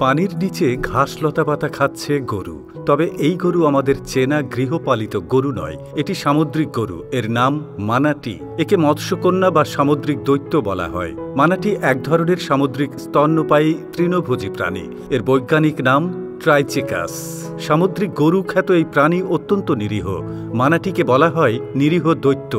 পানির নিচে ঘাস লতাপাতা খাচ্ছে গরু। তবে এই গরু আমাদের চেনা গৃহপালিত গরু নয়, এটি সামুদ্রিক গরু। এর নাম মানাটি। একে মৎস্যকন্যা বা সামুদ্রিক দৈত্য বলা হয়। মানাটি এক ধরনের সামুদ্রিক স্তন্যপায়ী তৃণভোজী প্রাণী। এর বৈজ্ঞানিক নাম ট্রাইচেকাস। সামুদ্রিক গরু খ্যাত এই প্রাণী অত্যন্ত নিরীহ। মানাটিকে বলা হয় নিরীহ দৈত্য।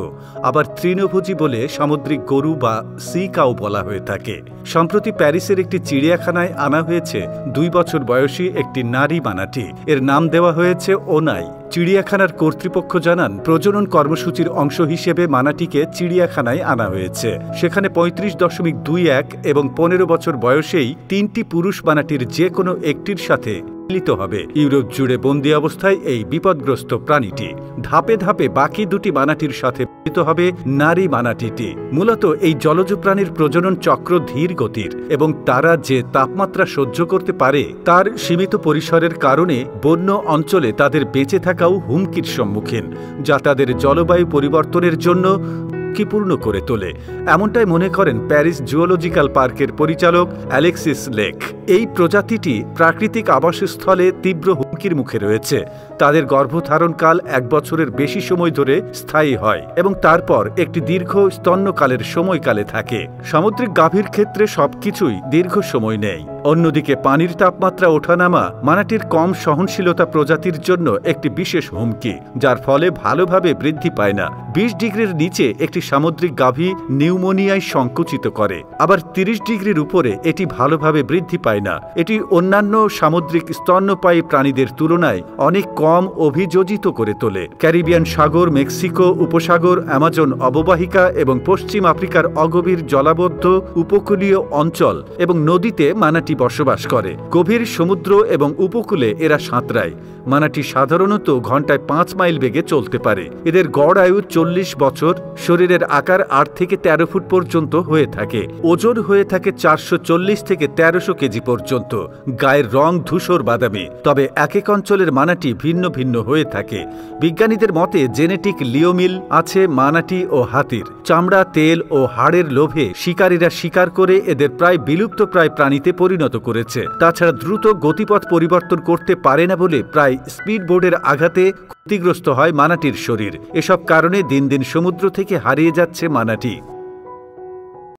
আবার তৃণভোজী বলে সামুদ্রিক গরু বা সি কাউ বলা হয়ে থাকে। সম্প্রতি প্যারিসের একটি চিড়িয়াখানায় আনা হয়েছে 2 বছর বয়সী একটি নারী মানাটি। এর নাম দেওয়া হয়েছে ওনাই। চিড়িয়াখানার কর্তৃপক্ষ জানান, প্রজনন কর্মসূচির অংশ হিসেবে মানাটিকে চিড়িয়াখানায় আনা হয়েছে। সেখানে 35.21 এবং 15 বছর বয়সেই 3টি পুরুষ মানাটির যে কোনো একটির সাথে মিলিত হবে। ইউরোপ জুড়ে বন্দী অবস্থায় এই বিপদগ্রস্ত প্রাণীটি ধাপে ধাপে বাকি দুটি মানাটির সাথে মিলিত হবে নারী মানাটিটি। মূলত এই জলজ প্রাণীর প্রজনন চক্র ধীর গতির এবং তারা যে তাপমাত্রা সহ্য করতে পারে তার সীমিত পরিসরের কারণে বন্য অঞ্চলে তাদের বেঁচে থাকাও হুমকির সম্মুখীন, যা তাদের জলবায়ু পরিবর্তনের জন্য ঝুঁকিপূর্ণ করে তোলে। এমনটাই মনে করেন প্যারিস জুওলজিক্যাল পার্কের পরিচালক অ্যালেক্সিস লেক। এই প্রজাতিটি প্রাকৃতিক আবাসস্থলে তীব্র হুমকির মুখে রয়েছে। তাদের গর্ভধারণকাল 1 বছরের বেশি সময় ধরে স্থায়ী হয় এবং তারপর একটি দীর্ঘ স্তন্যকালের সময়কালে থাকে। সামুদ্রিক গাভীর ক্ষেত্রে সবকিছুই দীর্ঘ সময় নেয়। অন্যদিকে পানির তাপমাত্রা ওঠানামা মানাটির কম সহনশীলতা প্রজাতির জন্য একটি বিশেষ হুমকি, যার ফলে ভালোভাবে বৃদ্ধি পায় না। 20 ডিগ্রির নিচে একটি সামুদ্রিক গাভী নিউমোনিয়ায় সংকুচিত করে, আবার 30 ডিগ্রির উপরে এটি ভালোভাবে বৃদ্ধি পায় না। এটি অন্যান্য সামুদ্রিক স্তন্যপায়ী প্রাণীদের তুলনায় অনেক কম অভিযোজিত করে তোলে। ক্যারিবিয়ান সাগর, মেক্সিকো উপসাগর, অ্যামাজন অববাহিকা এবং পশ্চিম আফ্রিকার অগভীর জলাবদ্ধ উপকূলীয় অঞ্চল এবং নদীতে মানাটি বসবাস করে। গভীর সমুদ্র এবং উপকূলে এরা সাঁতরায়। মানাটি সাধারণত ঘন্টায় 5 মাইল বেগে চলতে পারে। এদের গড় আয়ু 40 বছর। শরীরের আকার 8 থেকে 13 ফুট পর্যন্ত হয়ে থাকে। ওজন হয়ে থাকে 440 থেকে 1300 কেজি পর্যন্ত। গায়ের রং ধূসর বাদামি। তবে এক এক অঞ্চলের মানাটি ভিন্ন ভিন্ন হয়ে থাকে। বিজ্ঞানীদের মতে জেনেটিক লিওমিল আছে মানাটি ও হাতির। চামড়া, তেল ও হাড়ের লোভে শিকারীরা শিকার করে এদের প্রায় বিলুপ্তপ্রায় প্রাণীতে পরিণত করেছে। তাছাড়া দ্রুত গতিপথ পরিবর্তন করতে পারে না বলে প্রায় স্পিডবোর্ডের আঘাতে ক্ষতিগ্রস্ত হয় মানাটির শরীর। এসব কারণে দিন দিন সমুদ্র থেকে হারিয়ে যাচ্ছে মানাটি।